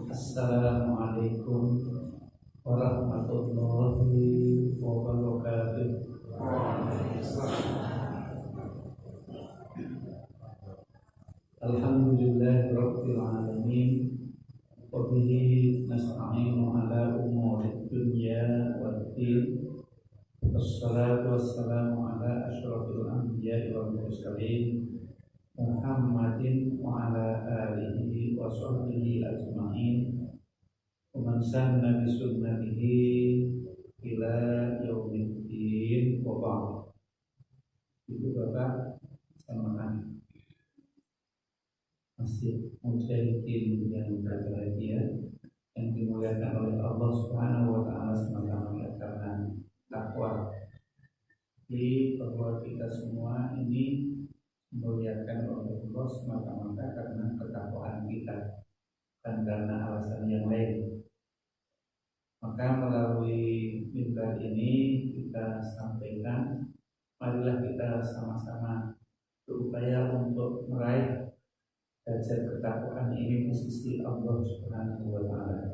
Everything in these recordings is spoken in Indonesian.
Assalamualaikum warahmatullahi wabarakatuh. Alhamdulillahirabbil alamin. Wa bihi nasta'inu ala umuri dunya waddin. Wassalatu wassalamu ala asyrafil anbiya'i wal mursalin Muhammadin wa ala alihi wa sahbihi ajma'in. Wa man sanna bi sunnatihi ila yaumiddin wa ba'd. Itu Bapak sama kami masih mujahidin yang berbahagia yang dimuliakan oleh Allah Subhanahu wa taala semata-mata karena takwa. Jadi bahwa kita semua ini dimuliakan oleh Allah semata-mata karena ketakwaan kita dan karena alasan yang lain. Maka melalui mimbar ini kita sampaikan, marilah kita sama-sama berupaya untuk meraih derajat ketakwaan ini di sisi Allah Subhanahu wa taala.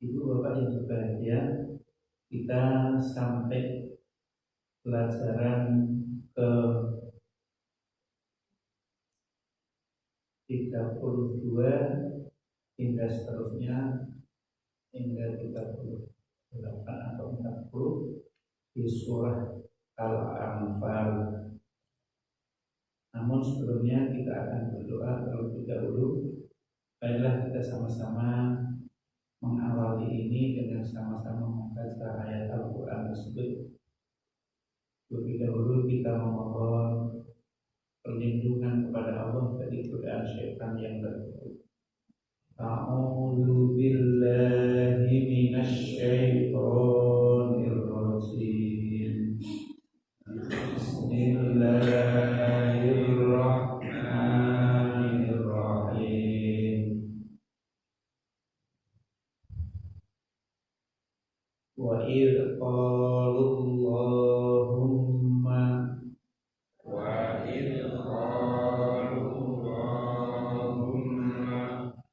Ibu bapak yang berbahagia, kita sampai pelajaran ke 32 hingga seterusnya hingga 38 atau 40 di surah Al-Anfal. Namun sebelumnya kita akan berdoa terlebih dahulu. Baiklah kita sama-sama mengawali ini dengan sama-sama membaca ayat Al-Quran tersebut. Terlebih dahulu kita memohon perlindungan kepada Allah dari godaan syaitan yang terkutuk. A'udzu billahi minasy syaithanir rajim. Bismillahirrahmanirrahim. Wa idh qalu Allahumma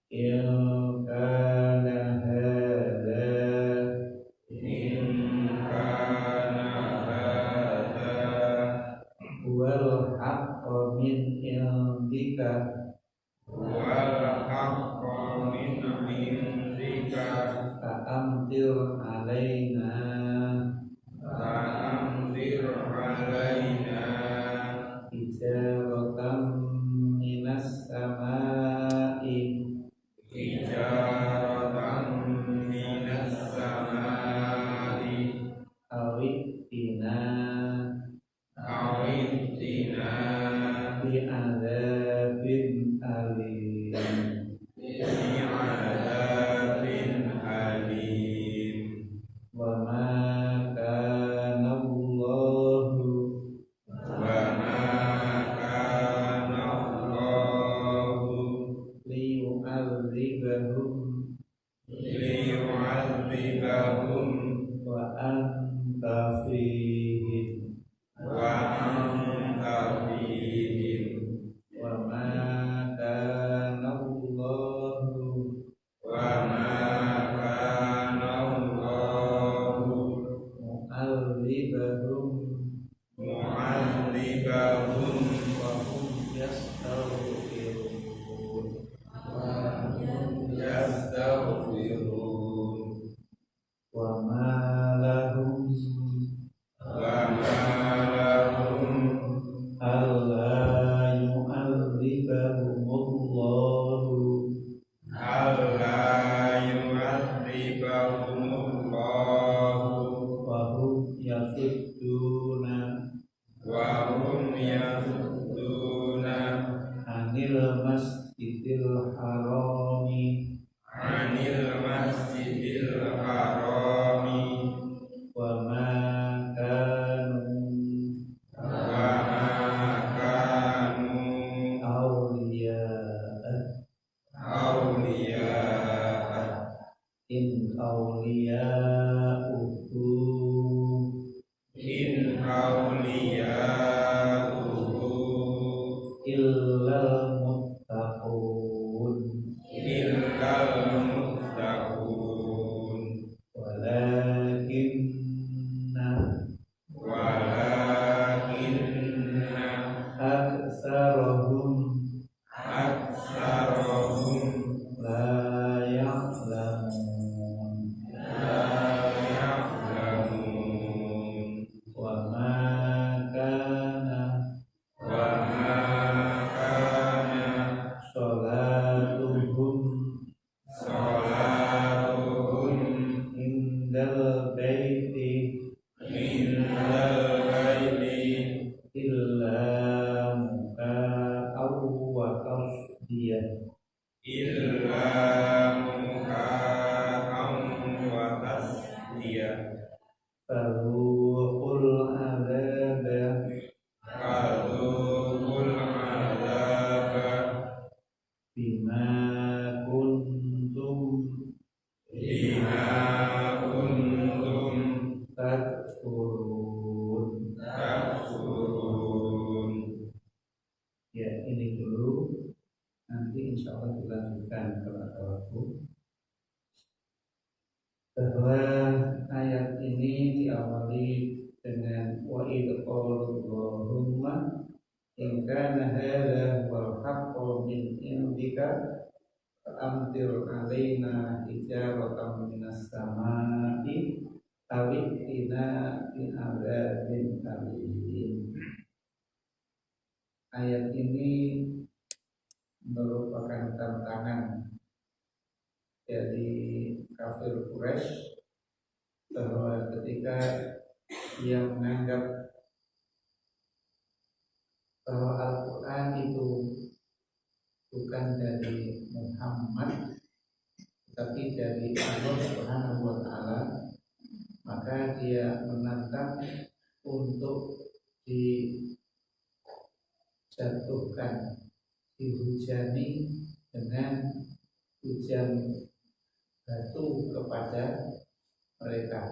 in kana hadza wal haqqu min indika fa'amtir alaina hijaratan minas samai awitina bi'adzabin alim. Wa ma kana Allahu liyu'adzibahum wa anta fihim. Wa ma kana Allahu mu'adzibahum wa hum yastaghfirun. Wa ma lahum alla yu'adzibahumullahu wa hum yasudduna anil masjidil harami wa ma kanu awliya'a in awliya'uhu illal muttaqun. illa muka'am wa tasdiya Faruqul azaba fadhuqul azaba bima kuntum bima kuntum takfurun. takfurun. Ya, ini dulu. Nanti insya Allah dilanjutkan kepada waktu. Bahwa ayat ini diawali dengan wa idh Allahumma in kana hadza wal haqqu min indika fa'amtir alaina hijaratan minas samai aw i'tina bi adzabin alim. Ayat ini merupakan tantangan dari kafir Quraisy bahwa ketika ia menganggap bahwa Al-Quran itu bukan dari Muhammad tapi dari Allah Subhanahu wa Ta'ala, maka dia menantang untuk dijatuhkan, dihujani dengan hujan batu kepada mereka.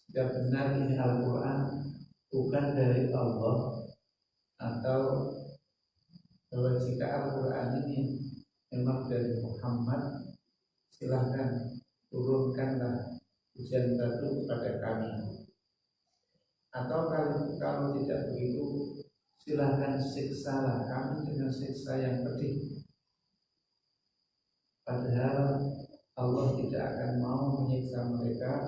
Jika benar ini Al-Quran bukan dari Allah, atau bahwa jika Al-Quran ini memang dari Muhammad, silahkan turunkanlah hujan batu kepada kami. Atau kalau tidak begitu, silahkan siksalah kami dengan siksa yang pedih. Padahal Allah tidak akan mau menyiksa mereka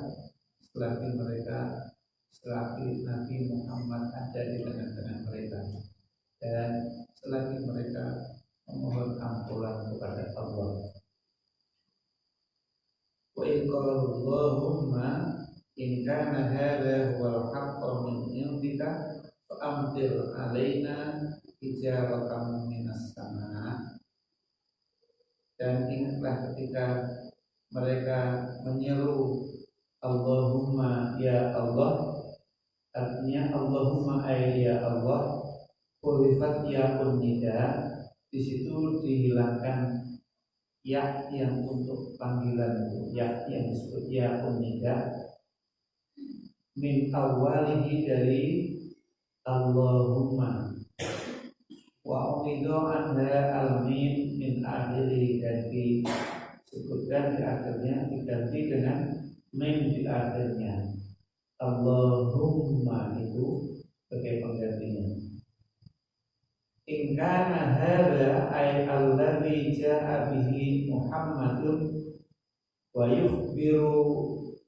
selagi Nabi Muhammad ada di tengah-tengah mereka, dan selagi mereka memohon ampunan kepada Allah. Wa in qala Allahumma in kana hadza huwal haqqu min indika fa'amtir alaina hijaratan minas sama. Dan ingatlah ketika mereka menyeru Allahumma ya Allah, artinya Allahumma ay ya Allah, kulifat ya nida, di situ dihilangkan ya yang untuk panggilan, ya yang disebut ya nida, min awalihi dari Allahumma, wa umido anda al-mim min akhiri, dan disebutkan di akhirnya diganti dengan mim di akhirnya. Allahumma itu sebagai penggantinya. In kana hadza ay alladhi jaa bihi Muhammadun wa yukhbiru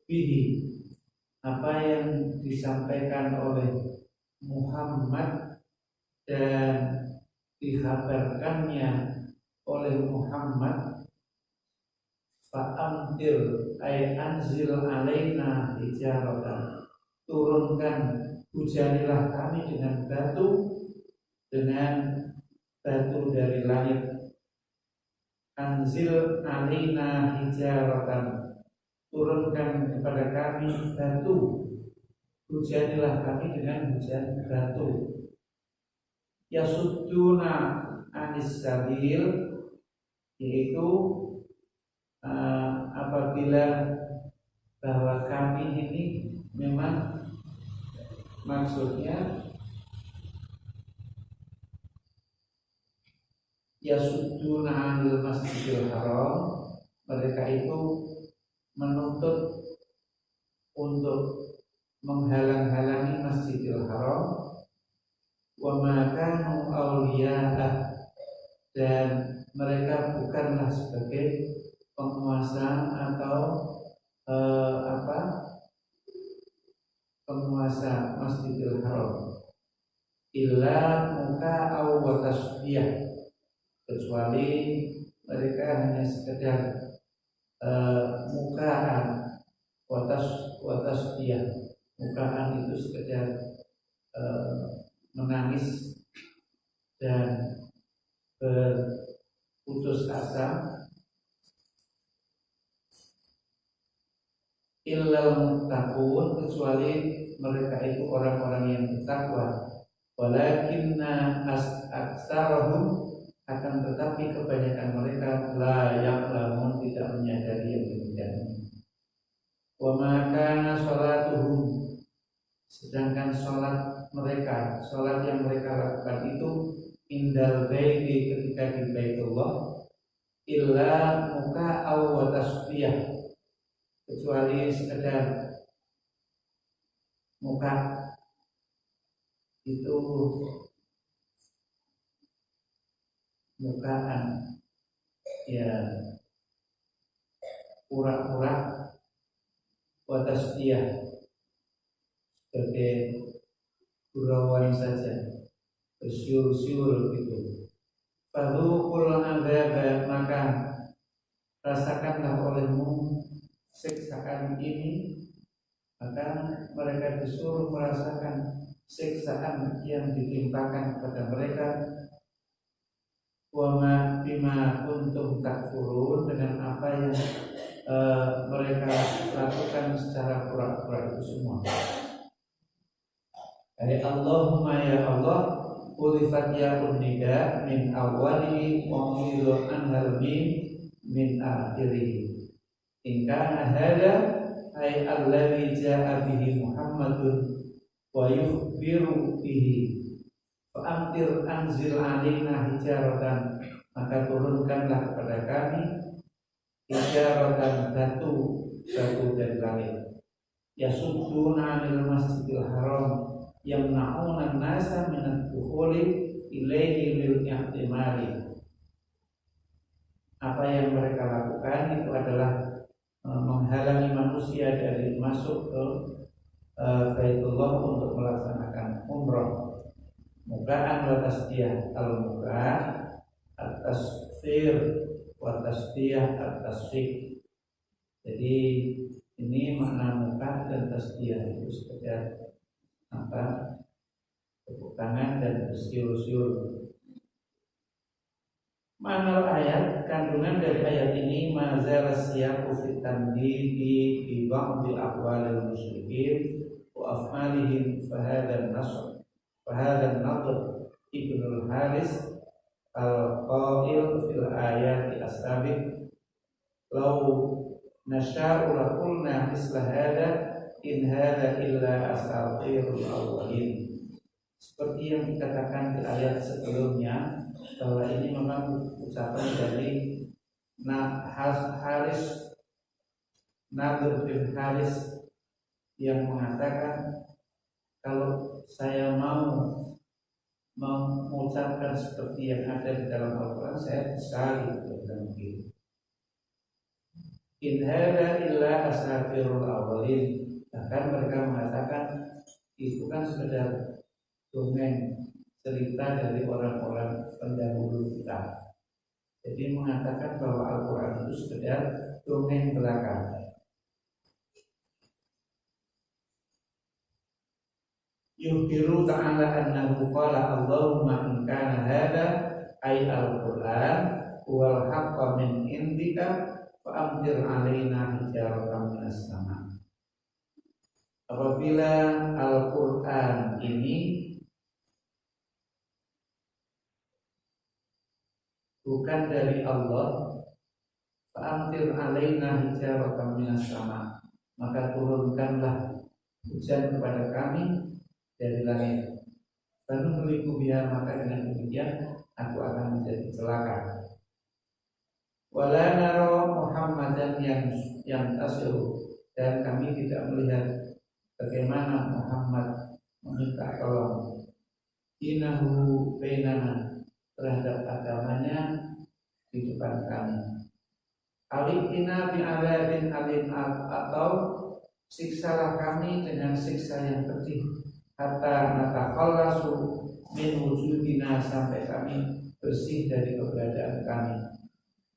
bihi, apa yang disampaikan oleh Muhammad dan dikhabarkannya oleh Muhammad, fa'amtir ay anzil alaina hijaratan, turunkan, hujanilah kami dengan batu dari langit. Anzil alaina hijaratan, turunkan kepada kami batu, hujanilah kami dengan hujan batu. Yasudduna anis sabil, yaitu apabila bahwa kami ini memang maksudnya yasudduna anil masjidil haram, mereka itu menuntut untuk menghalang-halangi Masjidil Haram, wa ma kanu awliya'ah, dan mereka bukanlah sebagai penguasa atau penguasa Masjidil Haram, illa muka'aw wa tasbiyah, kecuali mereka hanya sekedar muka'an wa tasbiyah. Muka'an itu sekedar menangis dan berputus putus asa illal muttaqun, kecuali mereka itu orang-orang yang bertakwa. Walakinna aksarahum, akan tetapi kebanyakan mereka la ya'lamun, tidak menyadari yang demikian. Wa ma kana sholatuhum, sedangkan sholat mereka, sholat yang mereka lakukan itu indal baiti, ketika di Baitullah, illa muka aw wa tasbih, kecuali sekedar muka itu, mukaan ya, pura-pura, wa tasbih sebagai gurauan saja, bersiul-siul gitu. Fadzuqul adzab, maka rasakanlah olehmu siksaan ini. Maka mereka disuruh merasakan siksaan yang ditimpakan kepada mereka. Wa ma bima kuntum takfurun, dengan apa yang mereka lakukan secara pura-pura itu semua. Allahumma ya Allah, ulifat ya unnida min awali wa umidu anhal min akhiri. In kana hada ay alladhi ja'a bihi Muhammadun wa yukhbiru bihi, fa amtir anzil alaina hijaratan, maka turunkanlah kepada kami hijaratan, batu dari langit. Yasudduna 'anil masjidil haram, yamna'una an-nasa min ad-dukhuli ilaihi lil ihtimali. Apa yang mereka lakukan itu adalah menghalangi manusia dari masuk ke Baitullah untuk melaksanakan umrah. Mukaan wa tasbih, al-muka at-tasfir wa tasbih at-tasfik. Jadi ini makna muka dan tasbih itu sekedar apa, tepuk tangan dan bersiul-siul. Makna ayat, kandungan dari ayat ini, mazal siyaqu fit tanbihi bi ba'dil aqwalil musyrikin wa af'alihim, fa hadha an-nadr Ibnul Haris al-qail fil ayati as-sabiq, law nasya'u la qulna misla hadha in hadha illa asatirul awwalin. Seperti yang dikatakan di ayat sebelumnya, bahwa ini memang ucapan dari Nadir bin Haris yang mengatakan, kalau saya mau mengucapkan seperti yang ada di dalam Al-Quran, saya bisa gitu. In hadza illa asatirul awwalin. Bahkan mereka mengatakan itu kan sekedar dongeng, cerita dari orang-orang pendahulu kita. Jadi mengatakan bahwa Al-Quran itu sekedar dongeng belaka. Yuhiru ta'ala annahu qala Allahumma in kana hadha ay al-Quran wal haqqa min indika fa amtir alaina hijaratan minas sama. Apabila Al-Quran ini bukan dari Allah, fa'amtir alaina hijaratan minas sama, maka turunkanlah hujan kepada kami dari langit. Lalu meliku biha, maka dengan demikian aku akan menjadi celaka. Wala naro Muhammadan yang tasiru, dan kami tidak melihat bagaimana Muhammad meminta tolong inahu bainana, terhadap agamanya di depan kami. Alikina bi alabin alim, atau siksalah kami dengan siksa yang pedih, hatta natakhallasu min wujudina, sampai kami bersih dari keberadaan kami.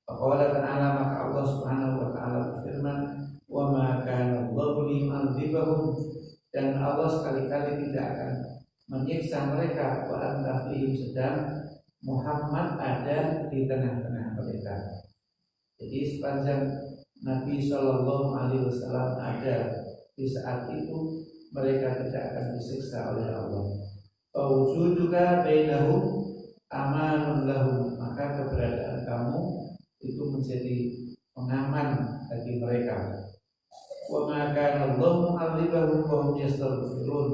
Faqala ta'ala, maka Allah Subhanahu wa ta'ala berfirman, wa ma kana Allahu liyu'adzibahum, dan Allah sekali-kali tidak akan menyiksa mereka wa anta fihim, sedang Muhammad ada di tengah-tengah mereka. Jadi sepanjang Nabi Shallallahu Alaihi Wasallam ada di saat itu, mereka tidak akan disiksa oleh Allah. Fawujuduka bainahum amanun lahum, maka keberadaan kamu itu menjadi pengaman bagi mereka. Wa ma kana Allahu mu'adzibahum wa hum yastaghfirun,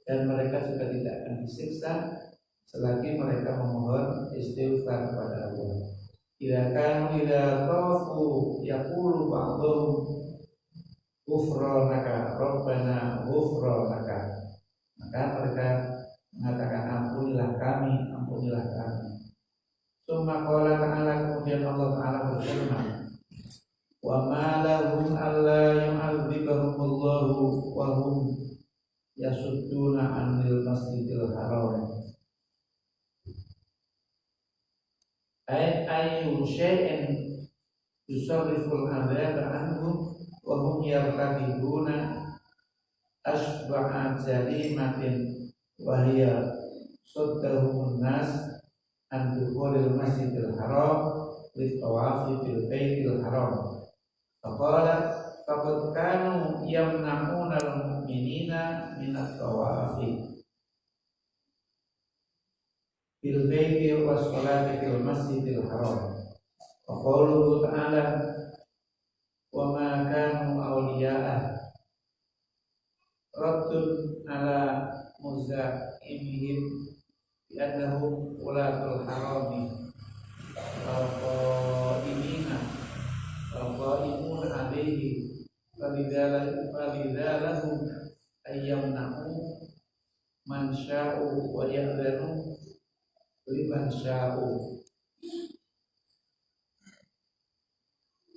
dan mereka juga tidak akan disiksa selagi mereka memohon istighfar kepada Allah. Idza kanu idza qafu yaqulu ba'dhum ghufranaka rabbana ghufranaka, maka mereka mengatakan ampunilah kami, ampunilah kami. Summa qala ta'ala, kemudian Allah Ta'ala berfirman, wa ma lahum alla yu'adzibahumullahu wa hum yasudduna 'anil masjidil haram. Ayyu syai'in yusarriful 'adzaba 'anhum wa hum yartakibuna asba'a jarimatin wa hiya saddahumun nas an dukhulil masjidil haram lit tawafi bil baitil haram. Faqala faqad kanu yamna'una al-mu'minina minat tawafi bil baiti was salati fil masjidil haram. Wa qauluhu ta'ala wa ma kanu awliya'ah raddun ala muzaimihim bi annahum ulatul harami wal qaimina wal qaimun alaihi falidhalahum ayyamna'u man sya'u wa ya'dhanu liman sya'u.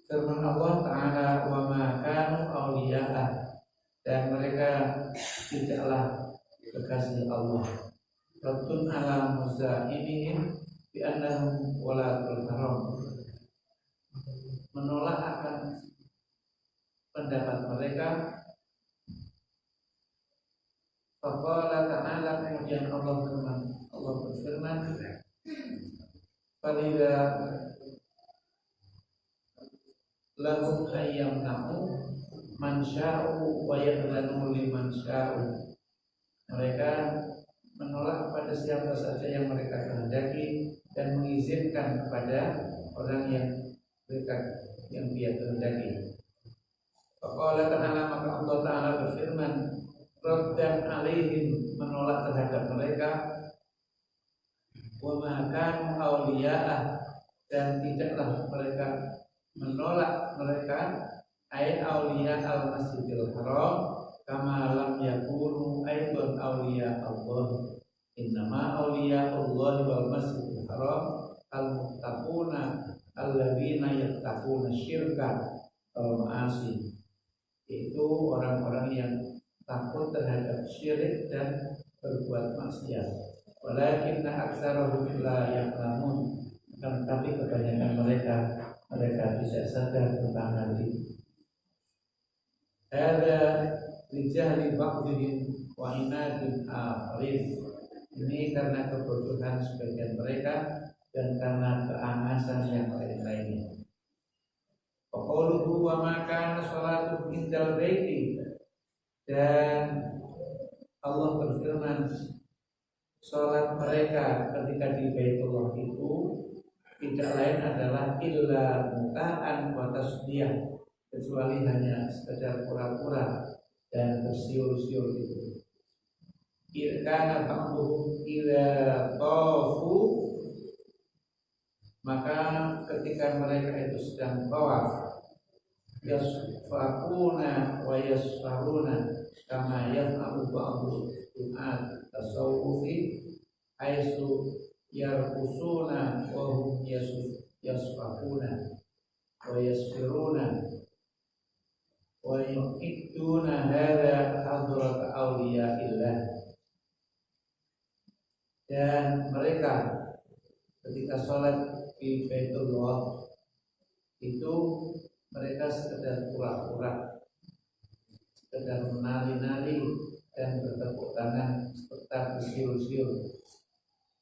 Firman Allah Ta'ala, wa ma kanu awliya'ah, dan mereka tidaklah kekasih Allah. Rabbun ala muzaimihim bi annahum walatul haram, menolak akan pendapat mereka. Faqala ta'ala, kemudian Allah berfirman, falidha lahum ayyamna'u man sya'u wa ya'lanu liman sya'u. Mereka menolak kepada siapa saja yang mereka kehendaki dan mengizinkan kepada orang yang mereka yang dia kehendaki. Faqala ta'ala, maka Allah Ta'ala berfirman, raddan alaihim, menolak terhadap mereka, wa ma kanu awliya'ah, dan tidaklah mereka menolak mereka, ay awliya al-masjidil haram, kama lam yakunu aidun awliya Allah. Innama awliya Allah wal masjidil haram al-muttaquna alladzina yattaquna syirka wal ma'asi, itu orang-orang yang takut terhadap syirik dan berbuat maksiat. Walakinna aktsarahum la ya'lamun, tetapi kebanyakan mereka tidak sadar tentang hal ini. Ada rijali ba'dihim wa inadin akharin, ini karena kebodohan sebagian mereka dan karena keangasan yang lain-lainnya. Qauluhu wa ma kana sholatu indal baiti, dan Allah berfirman, sholat mereka ketika di Baitullah itu tidak lain adalah illa muta'an wa tasbiyah, kecuali hanya sekedar pura-pura dan bersiul-siul itu. Irkana ba'duhum idza tafu, maka ketika mereka itu sedang tawaf, yasfaquna wa yasfaruna kama yaf'alu ba'du du'at tasawufi haitsu yarqusuna wa hum yasfaquna wa yasfiruna wa yu'idduna hadza hadrat awliyaillah. Dan mereka ketika sholat di Baitullah itu mereka sekedar pura-pura, sekedar menari-nari dan bertepuk tangan serta bersiul-siul.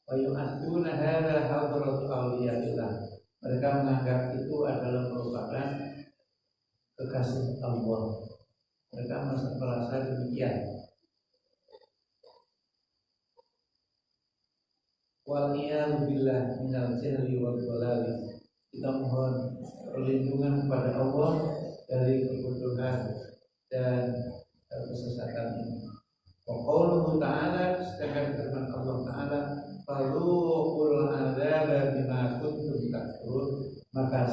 Wa yu'adduna hadza hadratu awliyaillah. Mereka menganggap itu adalah merupakan kekasih Allah. Mereka merasa demikian. Waliyadu billah minal jahli wal dhalali. Kita mohon perlindungan kepada Allah dari kebodohan dan kesesatan ini. Wa qauluhu ta'ala, sedangkan firman Allah Ta'ala, faluqul adzaba bima kuntum takfurun, maka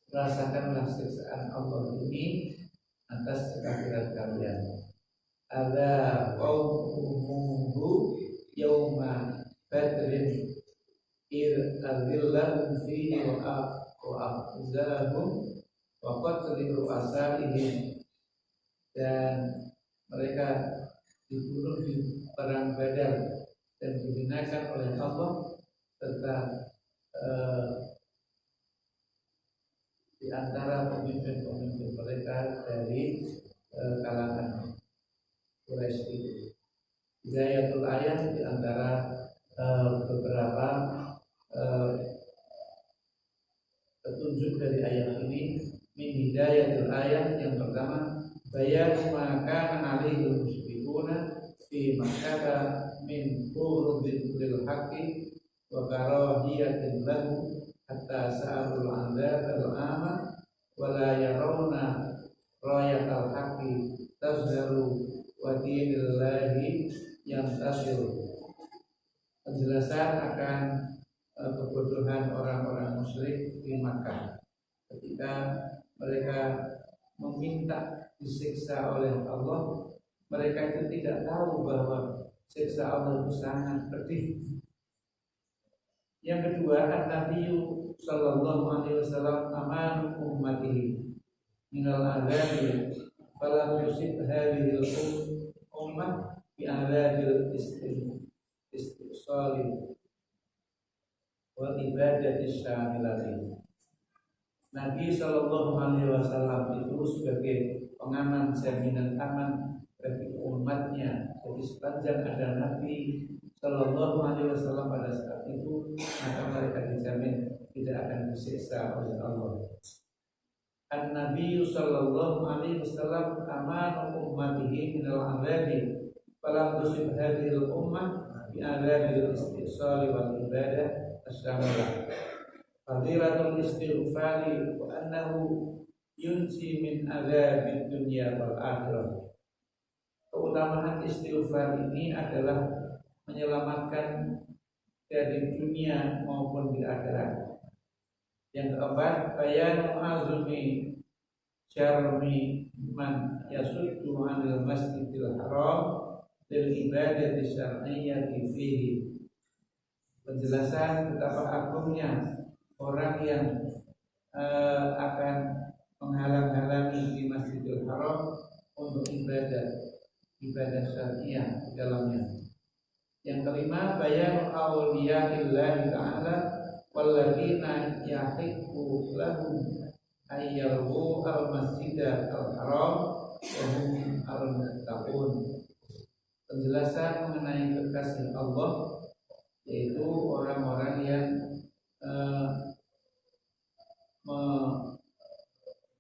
rasakanlah siksaan Allah ini atas kekafiran kalian. Ada qaumuhu yauma badrin ir azillahum fihi wa afzahum wa qatli ru'asaihim, dan mereka dibunuh di perang Badar dan dibinakan oleh Allah, serta di antara pemimpin-pemimpin mereka dari kalangan Quraisy itu. Hidayatul ayat di antara beberapa petunjuk dari ayat ini. Min hidayatul ayat, yang pertama, bayan maka alaihi musyrikuna fi makata min qurbil lil haqqi wa karahiyatin lahu hatta sa'alul anda al-ama wa la yarawna rayatal haqqi tazharu wa dinillahi yantasiru. Penjelasan akan kebodohan orang-orang musyrik di Makkah ketika mereka meminta disiksa oleh Allah. Mereka itu tidak tahu bahwa siksa Allah itu sangat pedih. Yang kedua, Nabi sallallahu alaihi wasallam aman ummatihi minal adzabi fala yusib hadhihi ummah bi adzabil istisali wa ibadati syamilati. Nabi sallallahu alaihi wasallam itu sebagai pengaman, jaminan aman bagi umatnya. Jadi sepanjang ada Nabi sallallahu alaihi wasallam pada saat itu, maka mereka dijamin tidak akan disiksa oleh Allah. An-Nabi sallallahu alaihi wasallam aman ummatihi minal adzabi falam tusib hadhil ummah bi adzabil istisali wal ibadah asyamilah. Fadilatul istighfari wa annahu yunsi min adzabid dunya wal akhirah. Keutamaan istighfar ini adalah menyelamatkan dari dunia maupun di akhirat. Yang keempat, bayanu azumi syarmi man yasuddu 'anil masjidil haram lil ibadati syar'iyyati fihi. Penjelasan betapa agungnya orang yang akan menghalang-halangi di Masjidil Haram untuk ibadah syariah di dalamnya. Yang kelima, bayan awliya'illahi ta'ala walladzina yahiqqu lahum ayyarbu al-masjida al-haram wa hum al-muttaqun. Penjelasan mengenai kekasih Allah, yaitu orang-orang yang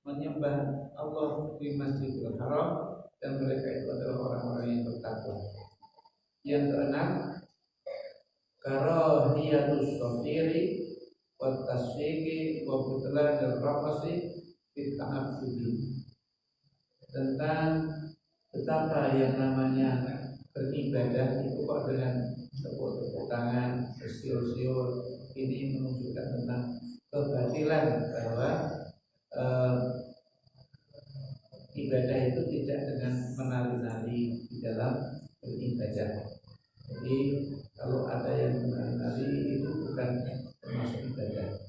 menyembah Allah di Masjidil Haram, dan mereka itu adalah orang-orang yang bertakwa. Yang keenam, karahiyatus safiri wa tasfiqi wa butlan al-rafasi fi ta'abbudi. Tentang betapa yang namanya beribadah itu kok dengan tepuk tangan, bersiul-siul, ini menunjukkan tentang kebatilan bahwa ibadah itu tidak dengan menari-nari di dalam beribadah. Jadi kalau ada yang menari-nari itu bukan termasuk ibadah.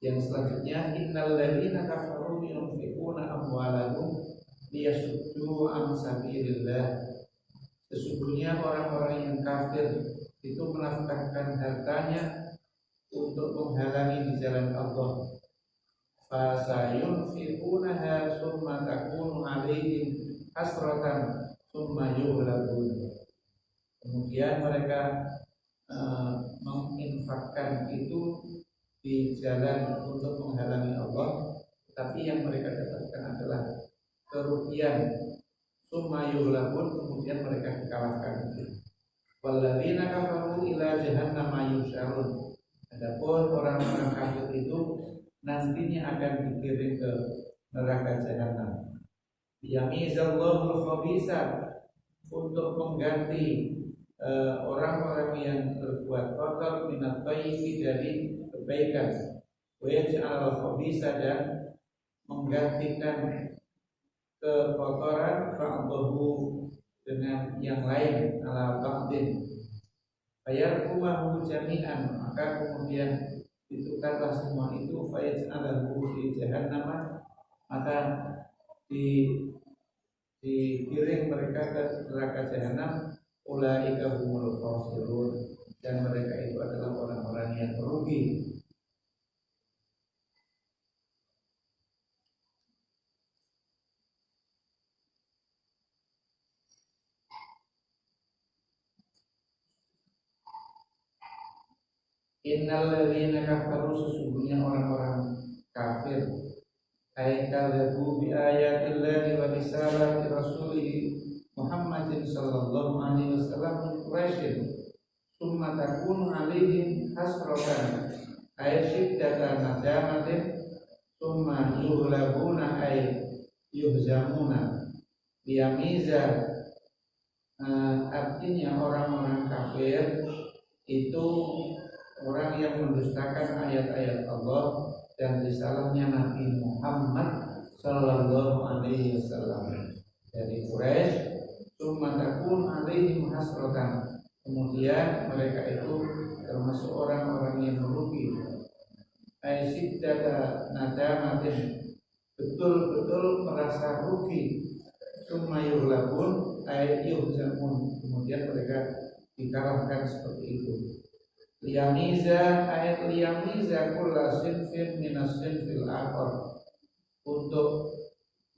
Yang selanjutnya, innal ladzina kafaru yunfiquna amwalahum liyasuddu an sabilillah. Sesungguhnya orang-orang yang kafir itu menafkahkan hartanya untuk menghalangi di jalan Allah. Fasayunfiqunaha summa takunu alaihim hasratan summa yughlabun. Kemudian mereka menginfakkan itu di jalan untuk menghalangi Allah, tapi yang mereka dapatkan adalah kerugian. Summa yughlabun, kemudian mereka dikalahkan. Walladzina kafaru ila jahannam yusyarun. Adapun orang-orang kafir itu nantinya akan dikirim ke neraka jahanam. Yamizallahu khabisa, untuk mengganti orang-orang yang berbuat kotor minat thayyibi, dari kebaikan. Wa yaj'al khabisa, dan menggantikan kekotoran ba'dahu dengan yang lain, ala ba'din. Fayarkumahu jami'an, maka kemudian ditukarlah semua itu, fayaj'alahu di jahannam, maka digiring mereka ke neraka jahanam. Ulaika humul khasirun, dan mereka itu adalah orang-orang yang merugi. Innal ladzina kafaru, sesungguhnya orang-orang kafir, kadzzabu bi ayatillahi wa risalati rasulih Muhammadin sallallahu alaihi wasallam min Quraisy, summa takunu alaihim hasratan ay syiddatan nadamatin, summa yughlabuna ay yuhzamuna. Biyamiza, artinya orang-orang kafir itu orang yang mendustakan ayat-ayat Allah dan risalahnya Nabi Muhammad sallallahu alaihi wasallam dari Quraisy. Summa takun alaihim hasratan, kemudian mereka itu termasuk orang-orang yang merugi. Ai siddata nadamatin, betul-betul merasa rugi. Summa yughlabun ay yuhzamun, kemudian mereka dikalahkan seperti itu. Liyamiza ayat liyamiza kulla sinfin minas sinfil akhar, untuk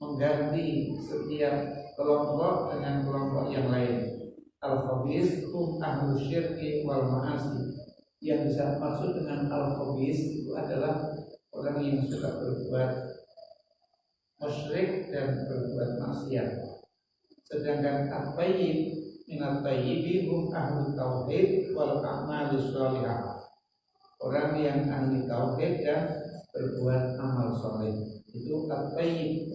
mengganti setiap kelompok dengan kelompok yang lain. Al-khabis hum ahlu syirki wal ma'asi, yang bisa maksud dengan al-khabis itu adalah orang yang suka berbuat musyrik dan berbuat maksiat. Sedangkan at-tayyib minat tayyibi hum ahlu tauhid wal a'mal sholihah, orang yang ahli tauhid dan berbuat amal soleh, itu at-tayyib.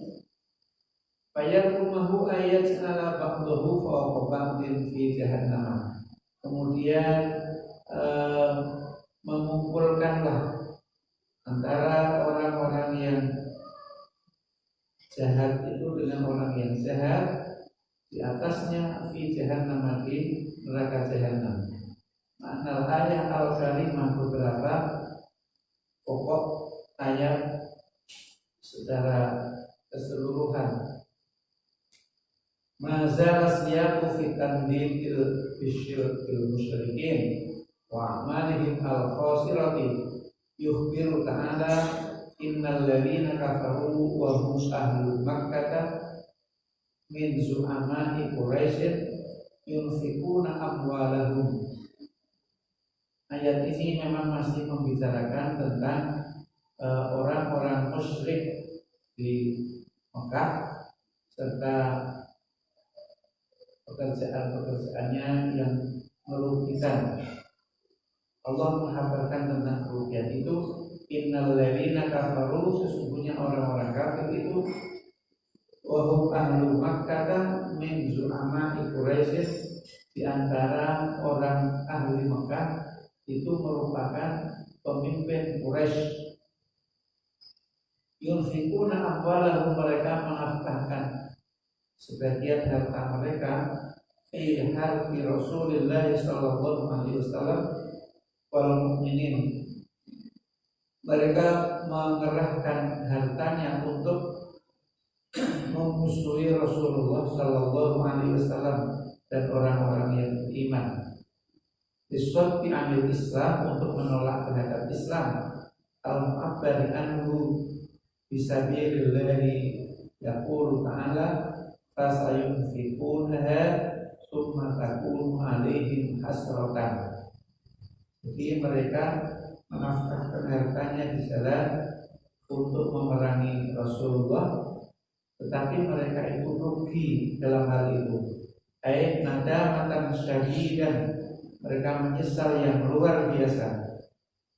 Fayarkumahu ayat ala ba'dahu fawqa ba'din fi jahannam, kemudian mengumpulkanlah antara orang-orang yang jahat itu dengan orang yang jahat di atasnya fi jahannam, di neraka jahannam. Makna ayat al-karimah, beberapa pokok ayat secara keseluruhan. Mazal siyaqu fi tanbihil bisyirkil musyrikin wa amalihim al-khasirati, yukhbiru ta'ala innal ladzina kafaru wa hum ahlu makkah min zu'amai Quraisy yunfikuna amwalahum. Ayat ini memang masih membicarakan tentang orang-orang musyrik di Mekah serta pekerjaan-pekerjaannya yang merugikan. Allah menghabarkan tentang kerugian itu. Innal ladzina kafaru, sesungguhnya orang-orang kafir itu, wa hum ahlu Makkah min zu'ama'i Quraisy, di antara orang ahli Mekah itu merupakan pemimpin Quraisy. Yunfikuna amwalahum, mereka menafkahkan sebagian harta mereka fi harbi Rasulillah sallallahu alaihi wasallam wal mukminin. Mereka mengerahkan hartanya untuk memusuhi Rasulullah sallallahu alaihi wasallam dan orang-orang yang beriman. Diswati anil Islam, untuk menolak terhadap Islam. Al-mu'abbari anhu bisabilillahi, yaqulu ta'ala fasayunfikunaha summa takunu alaihim hasratan. Jadi mereka menafkahkan hartanya di jalan untuk memerangi Rasulullah, tetapi mereka itu rugi dalam hal itu. Nadamatan syadidan, mereka menyesal yang luar biasa.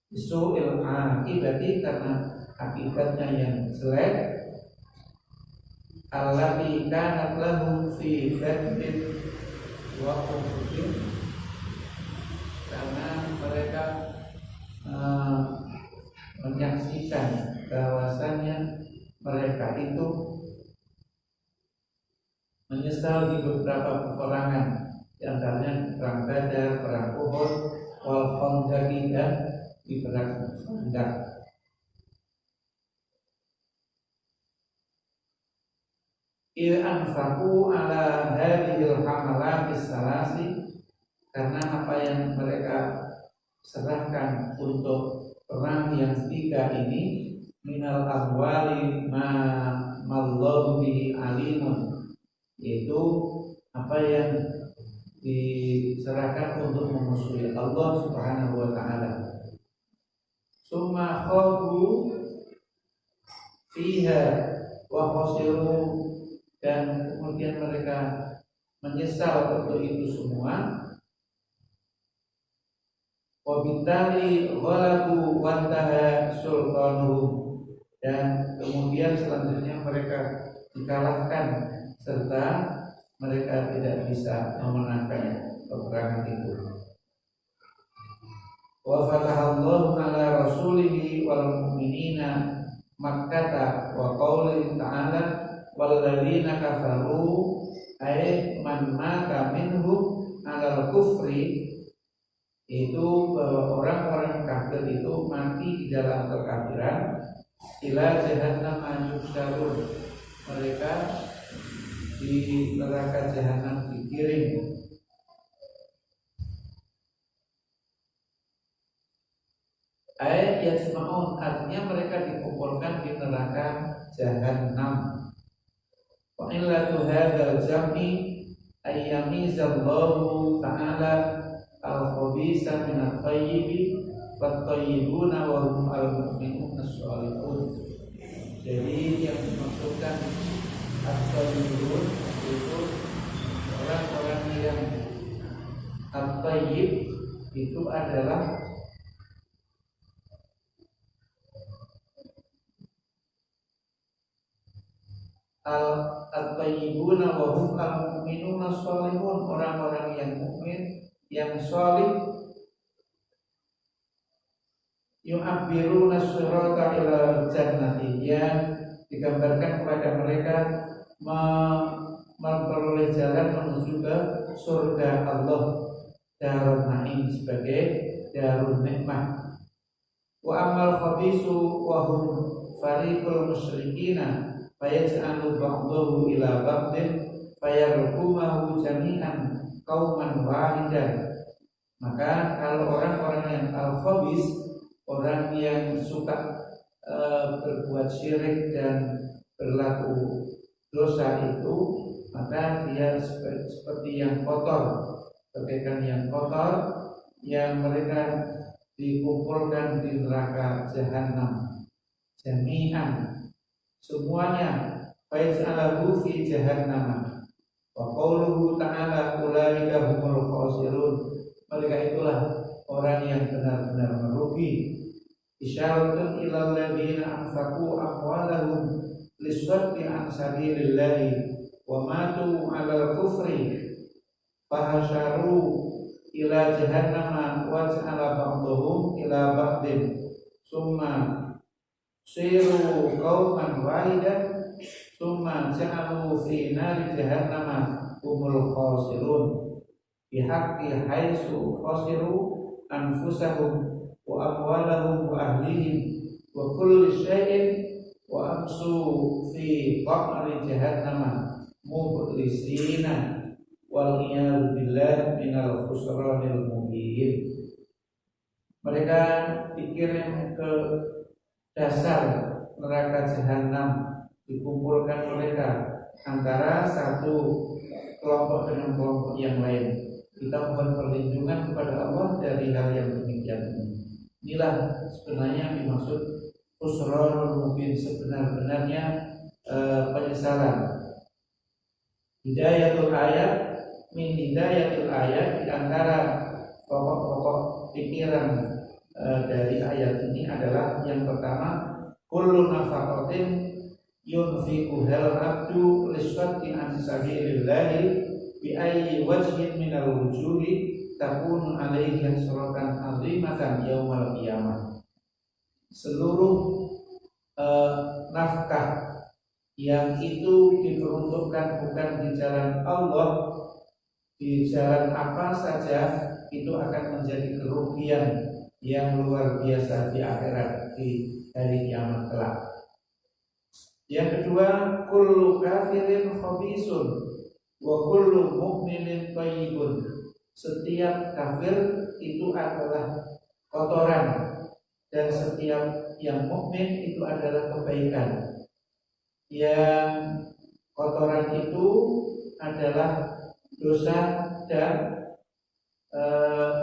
Su'il akibati, karena akibatnya yang jelek. Allati kanat lahum fi badrin wa uhudin, karena mereka menyaksikan bahwasannya mereka itu menyesal di beberapa peperangan, di antaranya perang Badar, perang Uhud, wal Khandaq, dan di perang Khandaq. Anfaqu ala hadhil hamalatis salasi, karena apa yang mereka serahkan untuk perang yang tiga ini, minal amwali mallahu bihi alimun, yaitu apa yang diserahkan untuk memusuhi Allah Subhanahu wa taala. Summa khabu fiha wa khasiru, dan kemudian mereka menyesal untuk itu semua. Wabitali ghalabu wantaha sultanuhum, dan kemudian selanjutnya mereka dikalahkan serta mereka tidak bisa memenangkan peperangan itu. Wa fatahallahu ala rasulihi wal mu'minina Makkah wa qaulihi ta'ala walladzina kafaru ay man mata minhum alal kufri, itu bahwa orang-orang kafir itu mati di dalam kekafiran, ila jahannam yusyarun, mereka di neraka jahanam dikirim. Ayat yasma'un, artinya mereka dikumpulkan di neraka jahanam. Wa illatu hadzal jam'i ayyamizallahu ta'ala al-khabisa min at-tayyibi wat-tayyibuna wa hum al-mu'minuna as-salihun. Jadi yang dimaksudkan at-tayyibun itu orang-orang yang at-tayyib itu adalah al-tayyibuna wa hum al-mu'minuna as-salihun, orang-orang yang mukmin, yang salih. Yu'abbiruna as-sirata ila jannati, yang digambarkan kepada mereka memperoleh jalan menuju ke surga Allah, darun na'im, sebagai darun nikmat. Wa amal khabisu wa hum fariqul musyrikina fayaj'alu ba'dahu ila ba'din fayarkumahu jami'an qauman wahidan. Maka kalau orang-orang yang al-khabis, orang yang suka berbuat syirik dan berlaku dosa itu, maka dia seperti yang kotor, bagaikan yang kotor yang mereka dikumpulkan di neraka jahanam jami'an, semuanya. Fayaj'alahu fi jahannam. Wa qauluhu ta'ala ulaika humul khasirun, mereka itulah orang yang benar-benar merugi. Isyaratun ilal ladzina anfaqu amwalahum lis-saddi an sabilillahi wa matu 'alal kufri fahasyaru ila jahannama wa ja'ala ba'dhum ila ba'din summa siru qauman wahidan summa ja'alu fi nari jahannama humul khasirun bihaqqi haitsu khasiru anfusahum wa amwalahum wa ahlihim wa kulli syai'in wa amsu fi qa'ri jahannama mublisina wal iyad billah minal khusranil mubin. Mereka dikirim ke dasar neraka jahanam, dikumpulkan mereka antara satu kelompok dengan kelompok yang lain. Kita mohon perlindungan kepada Allah dari hal yang demikian ini. Inilah sebenarnya yang dimaksud khusranul mubin, sebenar-benarnya penyesalan. Hidayatul ayat, min hidayatul ayat, di antara pokok-pokok pikiran dari ayat ini adalah yang pertama, kullu nafaqatin yunfiquhal abdu liswati an sabilillahi bi ayyi wajhin minal wujuhi takunu alaihi hasratan azimatan yaumal qiyamah. Seluruh nafkah yang itu diperuntukkan bukan di jalan Allah, di jalan apa saja, itu akan menjadi kerugian yang luar biasa di akhirat, di hari kiamat kelak. Yang kedua, kullu kafirin khabisun wa kullu mu'minin thayyibun. Setiap kafir itu adalah kotoran dan setiap yang mukmin itu adalah kebaikan. Yang kotoran itu adalah dosa dan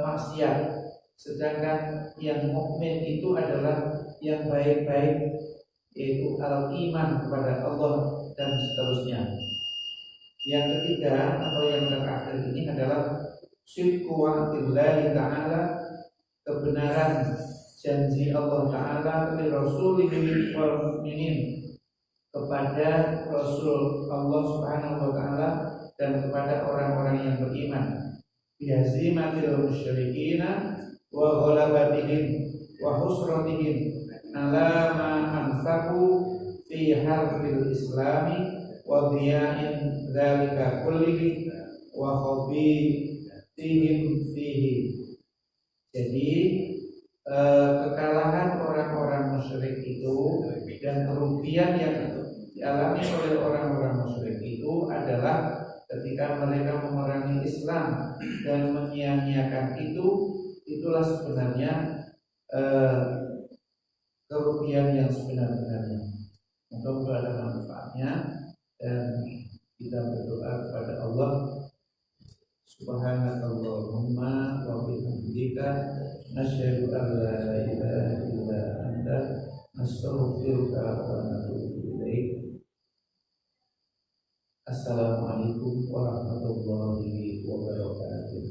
maksiat, sedangkan yang mukmin itu adalah yang baik-baik, yaitu al-iman kepada Allah dan seterusnya. Yang ketiga atau yang terakhir ini adalah sidqu wa'dillahi ta'ala, kebenaran janji Allah Ta'ala li rasulihi wal mu'minin, kepada Rasul Allah Subhanahu wa Ta'ala dan kepada orang-orang yang beriman, bihazimatil musyrikina wa ghalabatihim wa husratihim ala ma anfaqu fi harbil islami wa dhiya'in dzalika kullihi wa khabithihim fihi. Jadi kekalahan orang-orang musyrik itu dan kerugian yang dialami oleh orang-orang musyrik itu adalah ketika mereka memerangi Islam dan menyia-nyiakan itu, itulah sebenarnya kerugian yang sebenar-benarnya. Mudah-mudahan ada manfaatnya dan kita berdoa kepada Allah. Subhanakallahumma wa bihamdika nasyhadu an la ilaha illa anta nastaghfiruka wa natubu ilaik. Assalamualaikum warahmatullahi wabarakatuh.